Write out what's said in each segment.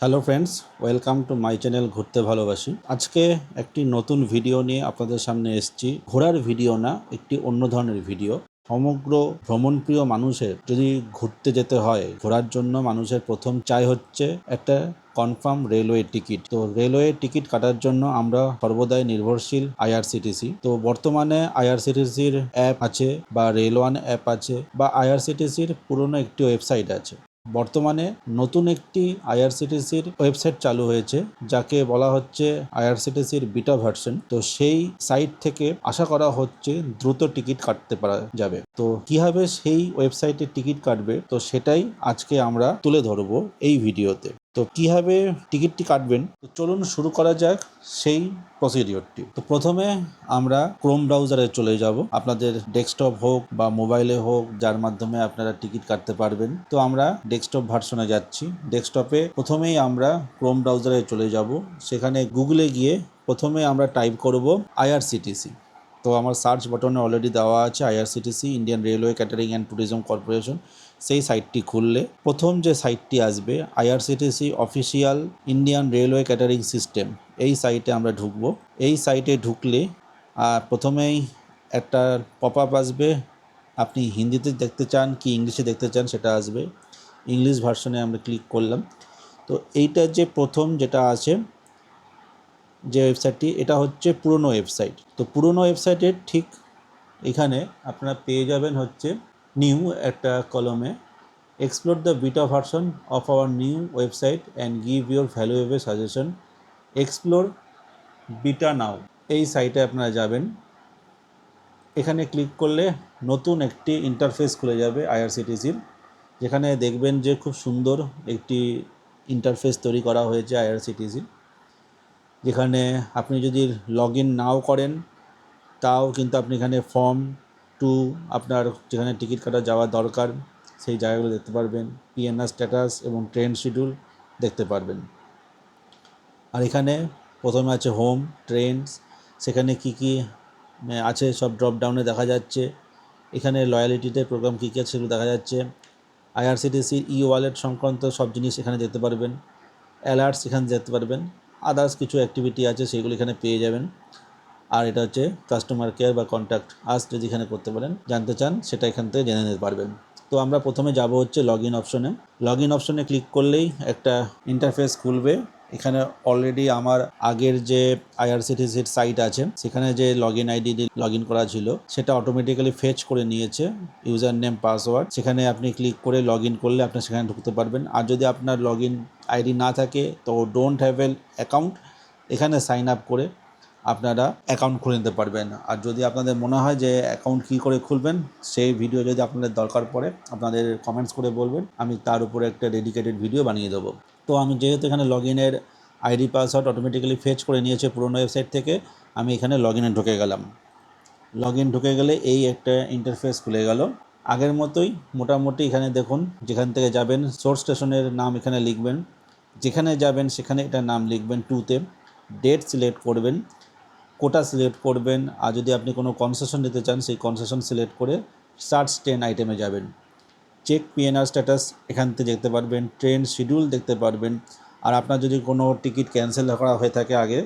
Hello friends, welcome to my channel ঘুরতে ভালোবাসি। আজকে একটি নতুন ভিডিও নিয়ে আপনাদের সামনে এসেছি। ঘোরার ভিডিও না, একটি অন্য ধরনের ভিডিও। সমগ্র ভ্রমণপ্রিয় মানুষের যদি ঘুরতে যেতে হয়, ঘোরার জন্য মানুষের প্রথম চাই হচ্ছে একটা কনফার্ম রেলওয়ে টিকিট। তো রেলওয়ে টিকিট কাটার জন্য আমরা সর্বদাই নির্ভরশীল আইআরসিটিসি। তো বর্তমানে আইআরসিটিসির অ্যাপ আছে বা রেলওয়ান অ্যাপ আছে বা আইআরসিটিসির পুরনো একটি ওয়েবসাইট আছে। বর্তমানে নতুন একটি আইআরসিটিসির ওয়েবসাইট চালু হয়েছে, যাকে বলা হচ্ছে আইআরসিটিসির বিটা ভার্সন। তো সেই সাইট থেকে আশা করা হচ্ছে দ্রুত টিকিট কাটতে পারা যাবে। তো কিভাবে সেই ওয়েবসাইটে টিকিট কাটবে, তো সেটাই আজকে আমরা তুলে ধরবো এই ভিডিওতে। তো কিভাবে টিকিটটি কাটবেন, তো চলুন শুরু করা যাক সেই প্রসিডিওরটি। তো প্রথমে আমরা ক্রোম ব্রাউজারে চলে যাব। আপনাদের ডেস্কটপ হোক বা মোবাইলে হোক, যার মাধ্যমে আপনারা টিকিট কাটতে পারবেন। তো আমরা ডেস্কটপ ভার্সনে যাচ্ছি। ডেস্কটপে প্রথমেই আমরা ক্রোম ব্রাউজারে চলে যাব। সেখানে গুগলে গিয়ে প্রথমে আমরা টাইপ করব আইআরসিটিসি। তো আমার সার্চ বাটনে অলরেডি দেওয়া আছে IRCTC, Indian railway catering and tourism corporation. সেই সাইটটি খুললে প্রথম যে সাইটটি আসবে IRCTC official Indian railway catering system, এই সাইটে আমরা ঢুকবো। এই সাইটে ঢুকলে প্রথমেই একটা পপ আপ আসবে। আপনি হিন্দিতে দেখতে চান কি ইংলিশে দেখতে চান সেটা আসবে। ইংলিশ ভার্সনে আমরা ক্লিক করলাম। তো এইটা যে প্রথম যেটা আছে যে ওয়েবসাইটটি, এটা হচ্ছে পুরনো ওয়েবসাইট। তো পুরনো ওয়েবসাইটের ঠিক এখানে আপনারা পেয়ে যাবেন হচ্ছে নিউ একটা কলমে, explore the beta version of our new website and give your valuable suggestion, explore beta now. এই সাইটে আপনারা যাবেন। এখানে ক্লিক করলে নতুন একটি ইন্টারফেস খুলে যাবে আইআরসিটিসির, যেখানে দেখবেন যে খুব সুন্দর একটি ইন্টারফেস তৈরি করা হয়েছে আইআরসিটিসির, যেখানে আপনি যদি লগ ইন নাও করেন তাও কিন্তু আপনি এখানে ফর্ম টু, আপনার যেখানে টিকিট কাটা যাওয়া দরকার সেই জায়গাগুলো দেখতে পারবেন, পিএনআর স্ট্যাটাস এবং ট্রেন শিডিউল দেখতে পারবেন। আর এখানে প্রথমে আছে হোম, ট্রেনস, সেখানে কি কি আছে সব ড্রপ ডাউনে দেখা যাচ্ছে। এখানে লয়ালিটিতে প্রোগ্রাম কী কী আছে সেগুলো দেখা যাচ্ছে। আইআরসিটিসির ই ওয়ালেট সংক্রান্ত সব জিনিস এখানে দেখতে পারবেন। অ্যালার্টস এখানে দেখতে পারবেন। আদার্স কিছু অ্যাক্টিভিটি আছে সেগুলো এখানে পেয়ে যাবেন। আর এটা হচ্ছে কাস্টমার কেয়ার বা কন্ট্যাক্ট আস, যদি এখানে করতে পারেন, জানতে চান সেটা এখান থেকে জেনে নিতে পারবেন। তো আমরা প্রথমে যাব হচ্ছে লগ ইন অপশনে। লগ ইন অপশনে ক্লিক করলেই একটা ইন্টারফেস খুলবে। এখানে অলরেডি আমার আগের যে আইআরসিটিসির সাইট আছে সেখানে যে log in ID log in করা ছিল সেটা অটোমেটিক্যালি ফেচ করে নিয়েছে ইউজার নেম পাসওয়ার্ড। সেখানে আপনি ক্লিক করে লগ ইন করলে আপনি সেখানে ঢুকতে পারবেন। আর যদি আপনার লগ ইন আইডি না থাকে তো ডোন্ট হ্যাভ এন অ্যাকাউন্ট, এখানে সাইন আপ করে আপনারা অ্যাকাউন্ট খুলে নিতে পারবেন। আর যদি আপনাদের মনে হয় যে অ্যাকাউন্ট কী করে খুলবেন সেই ভিডিও যদি আপনাদের দরকার পড়ে আপনাদের কমেন্টস করে বলবেন, আমি তার উপরে একটা ডেডিকেটেড ভিডিও বানিয়ে দেবো। তো আমি যেহেতু এখানে লগ ইনের আইডি পাসওয়ার্ড অটোমেটিক্যালি ফেচ করে নিয়েছে পুরোনো ওয়েবসাইট থেকে, আমি এখানে লগ ইনে ঢুকে গেলাম। লগ ইন ঢুকে গেলে এই একটা ইন্টারফেস খুলে গেল আগের মতোই মোটামুটি। এখানে দেখুন যেখান থেকে যাবেন সোর্স স্টেশনের নাম এখানে লিখবেন, যেখানে যাবেন সেখানে এটার নাম লিখবেন টুতে, ডেট সিলেক্ট করবেন, কোটা সিলেক্ট করবেন। আর যদি আপনি কোনো কনসেশন নিতে চান সেই কনসেশন সিলেক্ট করে সার্চ ট্রেন আইটেমে যাবেন। চেক পিএনআর স্ট্যাটাস এখান থেকে দেখতে পারবেন, ট্রেন শিডিউল দেখতে পারবেন। আর আপনার যদি কোনো টিকিট ক্যান্সেল করা হয়ে থাকে আগে,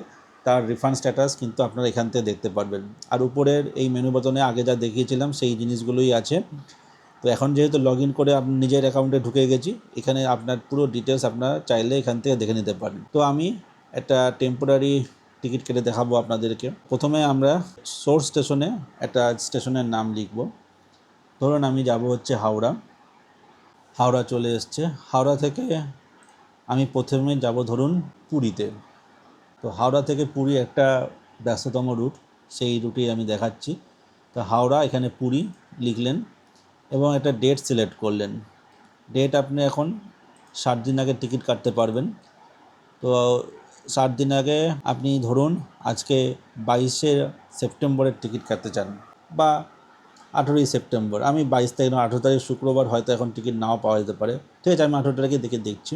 তার রিফান্ড স্ট্যাটাস কিন্তু আপনারা এখান থেকে দেখতে পারবেন। আর উপরের এই মেনু বাটনে আগে যা দেখিয়েছিলাম সেই জিনিসগুলোই আছে। তো এখন যেহেতু লগ ইন করে আপনি নিজের অ্যাকাউন্টে ঢুকে গেছি, এখানে আপনার পুরো ডিটেলস আপনারা চাইলে এখান থেকে দেখে নিতে পারেন। তো আমি একটা টেম্পোরারি টিকিট কেটে দেখাবো আপনাদেরকে। প্রথমে আমরা সোর্স স্টেশনে একটা স্টেশনের নাম লিখব। ধরুন আমি যাব হচ্ছে হাওড়া। হাওড়া চলে এসছে। হাওড়া থেকে আমি প্রথমে যাব ধরুন পুরীতে। তো হাওড়া থেকে পুরী একটা ব্যস্ততম রুট, সেই রুটেই আমি দেখাচ্ছি। তো হাওড়া, এখানে পুরী লিখলেন এবং একটা ডেট সিলেক্ট করলেন। ডেট আপনি এখন 7 দিন আগে টিকিট কাটতে পারবেন। তো 7 দিন আগে আপনি ধরুন আজকে 22শে সেপ্টেম্বরের টিকিট কাটতে চান বা 18ই সেপ্টেম্বর, আমি 22 তারিখ 18 তারিখ শুক্রবার হয়তো এখন টিকিট নাও পাওয়া যেতে পারে। ঠিক আছে, আমি 18 তারিখে দেখছি।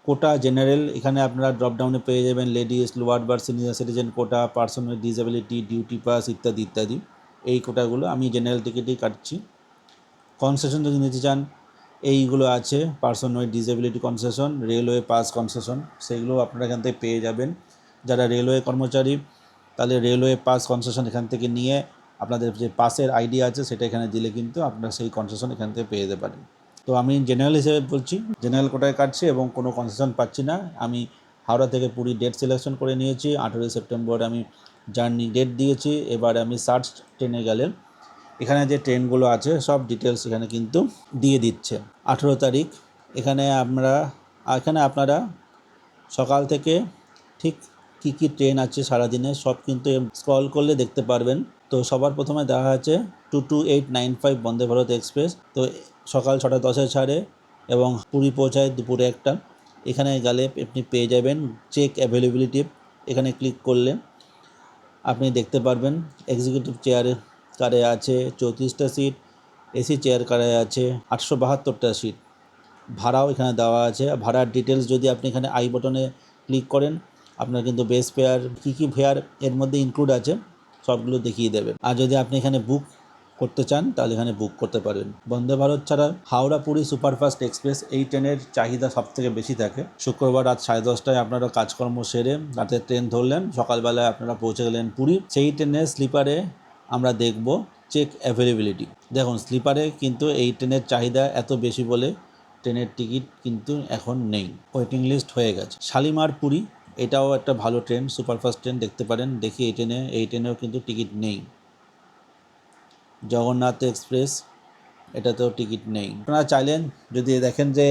কোটা জেনারেল, এখানে আপনারা ড্রপডাউনে পেয়ে যাবেন ladies, lower berth, senior citizen quota, person with disability, duty pass ইত্যাদি ইত্যাদি। এই কোটাগুলো আমি জেনারেল টিকিটেই কাটছি। কনসেশন যদি নিতে চান এইগুলো আছে, person with disability concession, railway pass concession, সেগুলো আপনারা এখান থেকে পেয়ে যাবেন। যারা রেলওয়ে কর্মচারী তাহলে রেলওয়ে পাস কনসেশন এখান থেকে নিয়ে আপনাদের যে পাসের আইডি আছে সেটা এখানে দিলে কিন্তু আপনারা সেই কনসেশন এখান থেকে পেয়ে যেতে পারেন। তো আমি জেনারেল হিসেবে বলছি, জেনারেল কোটায় কাটছি এবং কোনো কনসেশন পাচ্ছি না। আমি হাওড়া থেকে পুরী ডেট সিলেকশন করে নিয়েছি, 18ই সেপ্টেম্বর আমি জার্নি ডেট দিয়েছি। এবার আমি সার্চ ট্রেনে গেলে এখানে যে ট্রেনগুলো আছে সব ডিটেলস এখানে কিন্তু দিয়ে দিচ্ছে। 18 তারিখ এখানে আপনারা সকাল থেকে ঠিক কী কী ট্রেন আছে সারাদিনে সব কিন্তু স্ক্রল করলে দেখতে পারবেন। তো সবার প্রথমে দেখা আছে 22895 বন্দে ভারত এক্সপ্রেস। তো সকাল 6:10 ছাড়ে এবং পুরী পৌঁছায় দুপুরে 1টা। এখানে গেলে আপনি পেয়ে যাবেন চেক অ্যাভেলেবিলিটি। এখানে ক্লিক করলে আপনি দেখতে পারবেন এক্সিকিউটিভ চেয়ারে কারে আছে 34টা সিট, এসি চেয়ার কারে আছে 872টা সিট। ভাড়াও এখানে দেওয়া আছে। ভাড়ার ডিটেলস যদি আপনি এখানে আই বটনে ক্লিক করেন আপনার কিন্তু বেস ফেয়ার কী কী ফেয়ার এর মধ্যে ইনক্লুড আছে সবগুলো দেখিয়ে দেবে। আর যদি আপনি এখানে বুক করতে চান তাহলে এখানে বুক করতে পারবেন। বন্দে ভারত ছাড়া হাওড়া পুরী সুপারফাস্ট এক্সপ্রেস এই ট্রেনের চাহিদা সবথেকে বেশি থাকে। শুক্রবার রাত 10:30টায় আপনারা কাজকর্ম সেরে রাতের ট্রেন ধরলেন, সকালবেলায় আপনারা পৌঁছে গেলেন পুরী। সেই ট্রেনের স্লিপারে আমরা দেখব চেক অ্যাভেলেবিলিটি। দেখুন স্লিপারে কিন্তু এই ট্রেনের চাহিদা এত বেশি বলে ট্রেনের টিকিট কিন্তু এখন নেই, ওয়েটিং লিস্ট হয়ে গেছে। শালিমার পুরী এটাও একটা ভালো ট্রেন, সুপারফাস্ট ট্রেন, দেখতে পারেন। দেখি এই ট্রেনেও কিন্তু টিকিট নেই। জগন্নাথ এক্সপ্রেস এটাতেও টিকিট নেই। আপনারা চাইলেন যদি দেখেন যে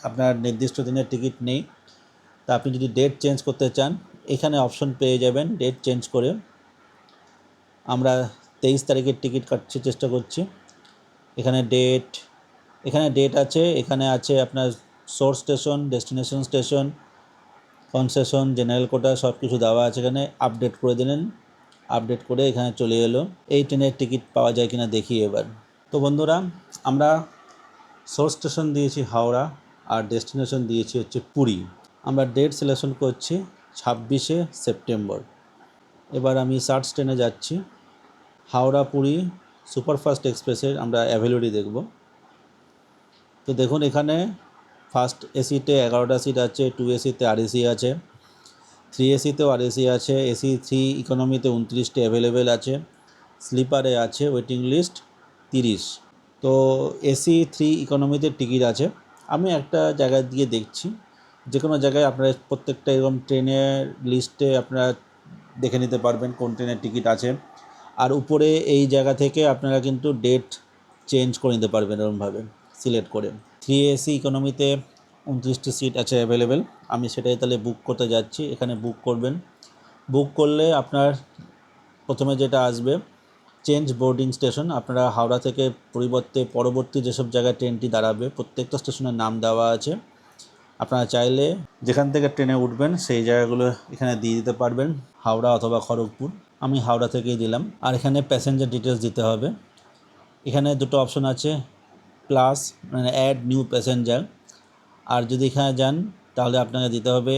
আপনার নির্দিষ্ট দিনের টিকিট নেই তা আপনি যদি ডেট চেঞ্জ করতে চান এখানে অপশন পেয়ে যাবেন ডেট চেঞ্জ করে। আমরা 23 তারিখের টিকিট কাটতে চেষ্টা করছি। এখানে ডেট আছে, এখানে আছে আপনার source station, destination station, concession, general quota সব কিছু দেওয়া আছে। এখানে আপডেট করে দিলেন, আপডেট করে এখানে চলে এলো। এই ট্রেনের টিকিট পাওয়া যায় কিনা দেখি এবার। তো বন্ধুরা আমরা সোর্স স্টেশন দিয়েছি হাওড়া আর ডেস্টিনেশন দিয়েছি হচ্ছে পুরী। আমরা ডেট সিলেকশন করছি 26শে সেপ্টেম্বর। এবার আমি সার্চ ট্রেনে যাচ্ছি। হাওড়া পুরী সুপারফাস্ট এক্সপ্রেসের আমরা অ্যাভেলেবিলিটি দেখব। তো দেখুন এখানে ফার্স্ট এসিতে 11টা সিট আছে, 2 এসিতে আর এসি আছে, 3 এসিতেও আর এসি আছে, এসি 3 ইকোনমিতে 29টে অ্যাভেলেবেল আছে, স্লিপারে আছে ওয়েটিং লিস্ট 30। তো এসি 3 ইকোনমিতে টিকিট আছে। আমি একটা জায়গায় দিয়ে দেখছি, যে কোনো জায়গায় আপনারা প্রত্যেকটা এরকম ট্রেনের লিস্টে আপনারা দেখে নিতে পারবেন কোন ট্রেনের টিকিট আছে। আর উপরে এই জায়গা থেকে আপনারা কিন্তু ডেট চেঞ্জ করে নিতে পারবেন এরকমভাবে সিলেক্ট করে। 3 এসি ইকোনমিতে 29টি সিট আছে অ্যাভেলেবেল। আমি সেটাই তাহলে বুক করতে যাচ্ছি। এখানে বুক করবেন। বুক করলে আপনার প্রথমে যেটা আসবে চেঞ্জ বোর্ডিং স্টেশন। আপনারা হাওড়া থেকে পরবর্তী যেসব জায়গায় ট্রেনটি দাঁড়াবে প্রত্যেকটা স্টেশনের নাম দেওয়া আছে। আপনারা চাইলে যেখান থেকে ট্রেনে উঠবেন সেই জায়গাগুলো এখানে দিয়ে দিতে পারবেন, হাওড়া অথবা খড়গপুর। আমি হাওড়া থেকেই দিলাম। আর এখানে প্যাসেঞ্জার ডিটেলস দিতে হবে। এখানে দুটো অপশন আছে, প্লাস মানে অ্যাড নিউ প্যাসেঞ্জার। আর যদি এখানে যান তাহলে আপনাকে দিতে হবে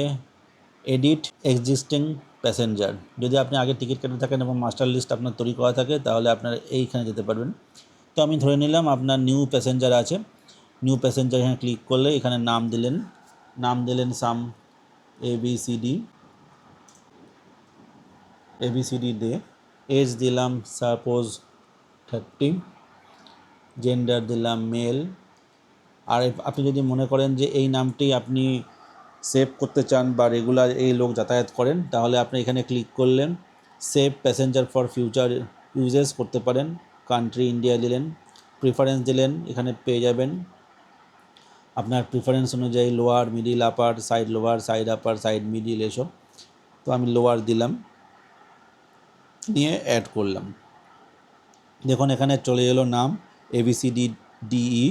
এডিট এক্সিস্টিং প্যাসেঞ্জার। যদি আপনি আগে টিকিট কেটে থাকেন এবং মাস্টার লিস্ট আপনার তৈরি করা থাকে তাহলে আপনার এইখানে যেতে পারবেন। তো আমি ধরে নিলাম আপনার নিউ প্যাসেঞ্জার আছে। নিউ প্যাসেঞ্জার এখানে ক্লিক করলে এখানে নাম দিলেন সাম ABCD ডে, এজ দিলাম সাপোজ 30, জেন্ডার দিলাম মেল। আর আপনি যদি মনে করেন যে এই নামটি আপনি সেভ করতে চান বা রেগুলার এই লোক যাতায়াত করেন তাহলে আপনি এখানে ক্লিক করলেন, save passenger for future uses করতে পারেন। কান্ট্রি ইন্ডিয়া দিলেন, প্রিফারেন্স দিলেন, এখানে পেয়ে যাবেন আপনার প্রিফারেন্স অনুযায়ী lower, middle, upper, side lower, side upper, side middle এসব। তো আমি লোয়ার দিলাম, নিয়ে অ্যাড করলাম। দেখুন এখানে চলে এলো নাম ABCDDE,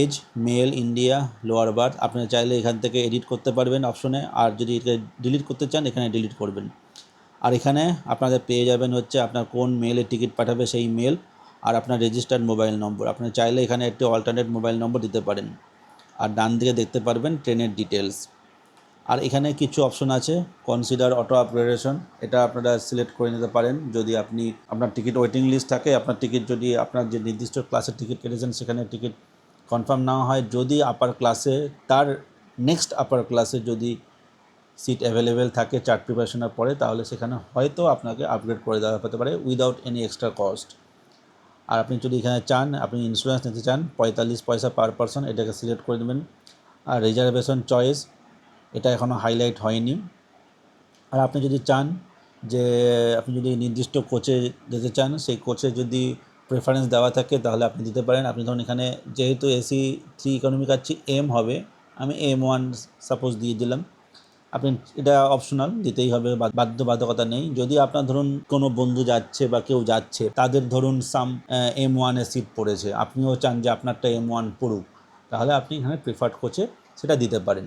age male, India, lower berth. আপনি চাইলে এখান থেকে এডিট করতে পারবেন অপশনে, আর যদি এটা ডিলিট করতে চান এখানে ডিলিট করবেন। আর এখানে আপনাদের পেয়ে যাবেন হচ্ছে আপনার কোন মেলে টিকিট পাঠাবে সেই মেল আর আপনার রেজিস্টার্ড মোবাইল নম্বর। আপনি চাইলে এখানে একটি অল্টারনেট মোবাইল নম্বর দিতে পারেন। আর ডান দিকে দেখতে পারবেন ট্রেনের ডিটেলস। আর এখানে কিছু অপশন আছে, কনসিডার অটো আপগ্রেডেশন, এটা আপনারা সিলেক্ট করে নিতে পারেন যদি আপনার টিকিট ওয়েটিং লিস্ট থাকে। আপনার টিকিট যদি আপনার যে নির্দিষ্ট ক্লাসের টিকিট কেটেছেন সেখানে টিকিট কনফার্ম না হয়, যদি আপার ক্লাসে তার নেক্সট আপার ক্লাসে যদি সিট অ্যাভেলেবেল থাকে চার্ট প্রিপারেশনের পরে, তাহলে সেখানে হয়তো আপনাকে আপগ্রেড করে দেওয়া হতে পারে উইদাউট এনি এক্সট্রা কস্ট। আর আপনি যদি এখানে চান, আপনি ইন্স্যুরেন্স নিতে চান 45 পয়সা পার পারসন, এটাকে সিলেক্ট করে দেবেন। আর রিজার্ভেশন চয়েস এটা এখনও হাইলাইট হয়নি। আর আপনি যদি চান যে আপনি যদি নির্দিষ্ট কোচে যেতে চান, সেই কোচে যদি প্রেফারেন্স দেওয়া থাকে তাহলে আপনি দিতে পারেন। আপনি ধরুন এখানে যেহেতু এসি 3 ইকোনমি কাচ্ছি এম হবে, আমি M1 সাপোজ দিয়ে দিলাম। আপনি এটা অপশনাল, দিতেই হবে, বাধ্যবাধকতা নেই। যদি আপনার ধরুন কোনো বন্ধু যাচ্ছে বা কেউ যাচ্ছে, তাদের ধরুন M1 এ সিট পড়েছে, আপনিও চান যে আপনারটা M1 পড়ুক, তাহলে আপনি এখানে প্রিফার্ড কোচে সেটা দিতে পারেন।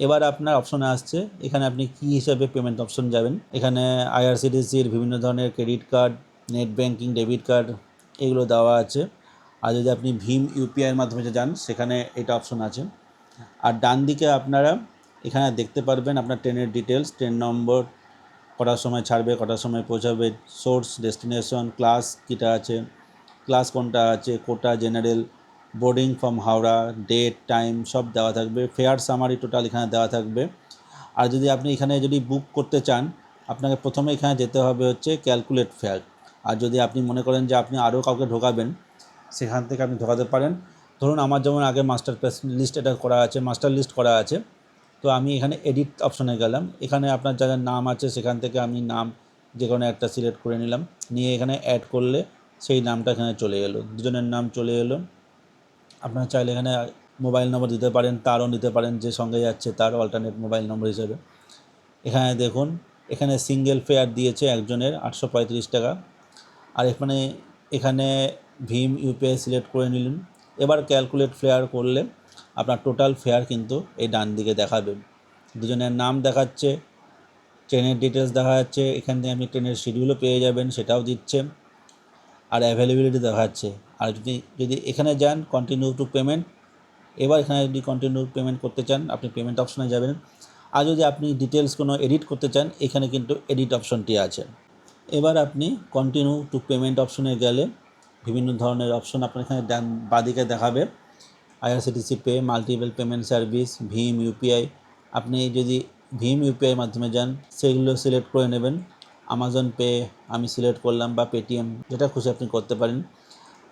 এবার আপনার অপশনে আসছে, এখানে আপনি কী হিসাবে পেমেন্ট অপশন যাবেন। এখানে IRCTCর বিভিন্ন ধরনের credit card, net banking, debit card এগুলো দেওয়া আছে। আর যদি আপনি ভীম ইউপিআইয়ের মাধ্যমে যান, সেখানে এটা অপশন আছে। আর ডান দিকে আপনারা এখানে দেখতে পারবেন আপনার ট্রেনের ডিটেলস, ট্রেন নম্বর, কটার সময় ছাড়বে, কটার সময় পৌঁছাবে, সোর্স, ডেস্টিনেশন, ক্লাস কীটা আছে, ক্লাস কোনটা আছে, quota, general, boarding from Howrah, date, time সব দেওয়া থাকবে। ফেয়ার সামারি টোটাল এখানে দেওয়া থাকবে। আর যদি আপনি এখানে যদি বুক করতে চান, আপনাকে প্রথমে এখানে যেতে হবে হচ্ছে ক্যালকুলেট ফেয়ার। আর যদি আপনি মনে করেন যে আপনি আরও কাউকে ঢোকাবেন, সেখান থেকে আপনি ঢোকাতে পারেন। ধরুন আমার যেমন আগে মাস্টার লিস্ট এটা করা আছে, মাস্টার লিস্ট করা আছে, তো আমি এখানে এডিট অপশনে গেলাম। এখানে আপনার যাদের নাম আছে সেখান থেকে আমি নাম যে কোনো একটা সিলেক্ট করে নিলাম, নিয়ে এখানে অ্যাড করলে সেই নামটা এখানে চলে এলো, দুজনের নাম চলে এলো। আপনার চাইলে এখানে মোবাইল নম্বর দিতে পারেন, তারও নিতে পারেন, যে সঙ্গে যাচ্ছে তার অল্টারনেট মোবাইল নম্বর হিসেবে। এখানে দেখুন, এখানে সিঙ্গেল ফেয়ার দিয়েছে একজনের 835 টাকা। আর এখানে ভীম ইউপিআই সিলেক্ট করে নিলেন। এবার ক্যালকুলেট ফেয়ার করলে আপনার টোটাল ফেয়ার কিন্তু এই ডান দিকে দেখাবে, দুজনের নাম দেখাচ্ছে, ট্রেনের ডিটেলস দেখা যাচ্ছে। এখান থেকে আপনি ট্রেনের শিডিউলও পেয়ে যাবেন, সেটাও দিচ্ছে, আর অ্যাভেলেবিলিটি দেখাচ্ছে। আর যদি এখানে যান কন্টিনিউ টু পেমেন্ট, এবার এখানে যদি কন্টিনিউ পেমেন্ট করতে চান আপনি পেমেন্ট অপশনে যাবেন। আর যদি আপনি ডিটেলস কোনো এডিট করতে চান, এখানে কিন্তু এডিট অপশনটি আছে। এবার আপনি কন্টিনিউ টু পেমেন্ট অপশনে গেলে বিভিন্ন ধরনের অপশন আপনার এখানে বাদিকে দেখাবে। IRCTC pay, multiple payment service, ভীম ইউপিআই। আপনি যদি ভীম ইউপিআই মাধ্যমে যান, সেগুলো সিলেক্ট করে নেবেন। আমাজন পে আমি সিলেক্ট করলাম, বা পেটিএম, যেটা খুশি আপনি করতে পারেন।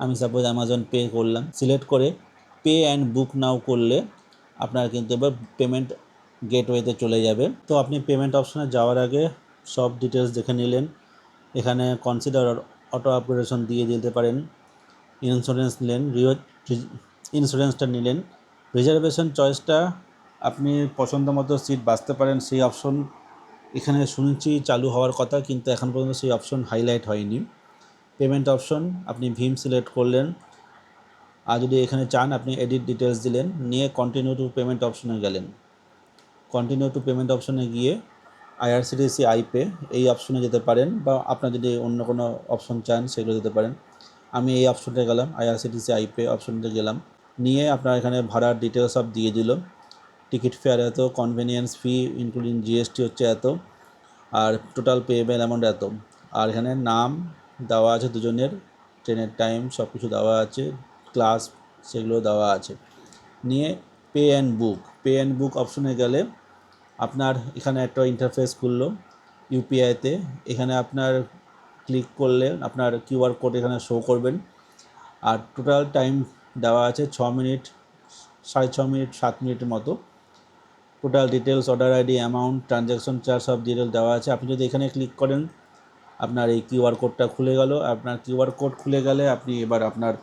আমি সাপোজ আমাজন পে করলাম, সিলেক্ট করে পে অ্যান্ড বুক নাও করলে আপনার কিন্তু এবার পেমেন্ট গেটওয়েতে চলে যাবে। তো আপনি পেমেন্ট অপশনে যাওয়ার আগে সব ডিটেলস দেখে নিলেন। এখানে কনসিডার অটো আপগ্রেডেশন দিয়ে দিতে পারেন, ইন্স্যুরেন্স নিলেন, ইন্স্যুরেন্সটা নিলেন, রিজার্ভেশন চয়েসটা আপনি পছন্দ মতো সিট বাঁচতে পারেন, সেই অপশন এখানে শুনছি চালু হওয়ার কথা, কিন্তু এখন পর্যন্ত সেই অপশন হাইলাইট হয়নি। পেমেন্ট অপশন আপনি ভীম সিলেক্ট করলেন, আর যদি এখানে চান আপনি এডিট ডিটেলস দিলেন, নিয়ে কন্টিনিউ টু পেমেন্ট অপশনে গেলেন। কন্টিনিউ টু পেমেন্ট অপশনে গিয়ে IRCTC আইপে এই অপশনে যেতে পারেন, বা আপনার যদি অন্য কোনো অপশন চান সেগুলো দিতে পারেন। আমি এই অপশনটা গেলাম, IRCTC আইপে অপশনটা গেলাম, নিয়ে আপনার এখানে ভাড়ার ডিটেলস সব দিয়ে দিল। টিকিট ফেয়ার এত, কনভেনিয়েন্স ফি ইনক্লুডিং GST হচ্ছে এত, আর টোটাল পেয়েবেল অ্যামাউন্ট এত। আর এখানে নাম দেওয়া আছে দুজনের, ট্রেনের টাইম সব কিছু দেওয়া আছে, ক্লাস সেগুলো দেওয়া আছে। নিয়ে পে অ্যান্ড বুক অপশনে গেলে আপনার এখানে একটা ইন্টারফেস খুললো ইউপিআইতে। এখানে আপনার ক্লিক করলে আপনার QR কোড এখানে শো করবেন। আর টোটাল টাইম দেওয়া আছে 6 মিনিট, 6.5 মিনিট, 7 মিনিটের মতো। Total details, order ID, amount, transaction charge সব ডিটেল দেওয়া আছে। আপনি যদি এখানে ক্লিক করেন আপনার এই QR কোডটা খুলে গেল। আপনার QR কোড খুলে গেলে আপনি এবার আপনার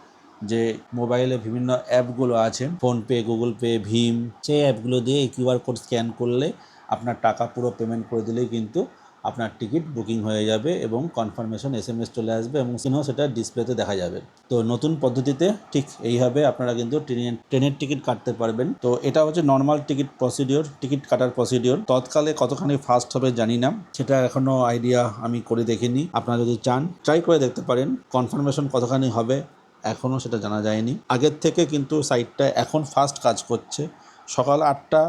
যে মোবাইলে বিভিন্ন অ্যাপগুলো আছে, ফোনপে, গুগল পে, ভীম, সেই অ্যাপগুলো দিয়ে এই QR কোড স্ক্যান করলে আপনার টাকা পুরো পেমেন্ট করে দিলেই কিন্তু আপনার টিকিট বুকিং হয়ে যাবে, এবং কনফার্মেশন SMS চলে আসবে, এবং সিনেও সেটা ডিসপ্লেতে দেখা যাবে। তো নতুন পদ্ধতিতে ঠিক এইভাবে আপনারা কিন্তু ট্রেনের টিকিট কাটতে পারবেন। তো এটা হচ্ছে নর্মাল টিকিট কাটার প্রসিডিওর। তৎকালে কতখানি ফাস্ট হবে জানি না, সেটা এখনও আইডিয়া আমি করে দেখিনি। আপনারা যদি চান ট্রাই করে দেখতে পারেন। কনফার্মেশন কতখানি হবে এখনও সেটা জানা যায়নি। আগের থেকে কিন্তু সাইটটা এখন ফাস্ট কাজ করছে। সকাল 8টা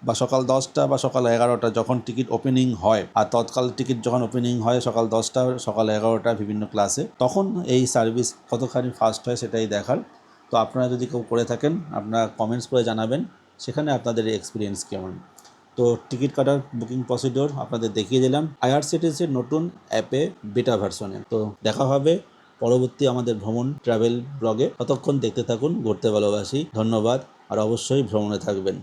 বা সকাল 10টা বা সকাল 11টা যখন টিকিট ওপেনিং হয়, আর তৎকাল টিকিট যখন ওপেনিং হয় সকাল 10টা, সকাল 11টা বিভিন্ন ক্লাসে, তখন এই সার্ভিস কতখানি ফাস্ট হয় সেটাই দেখার। তো আপনারা যদি কেউ করে থাকেন আপনারা কমেন্টস করে জানাবেন সেখানে আপনাদের এক্সপিরিয়েন্স কেমন। তো টিকিট কাটার বুকিং প্রসিডিওর আপনাদের দেখিয়ে দিলাম আইআরসিটিসির নতুন অ্যাপে বেটা ভার্সনে। তো দেখা হবে পরবর্তী আমাদের ভ্রমণ ট্রাভেল ব্লগে। ততক্ষণ দেখতে থাকুন ঘুরতে ভালোবাসি। ধন্যবাদ, আর অবশ্যই ভ্রমণে থাকবেন।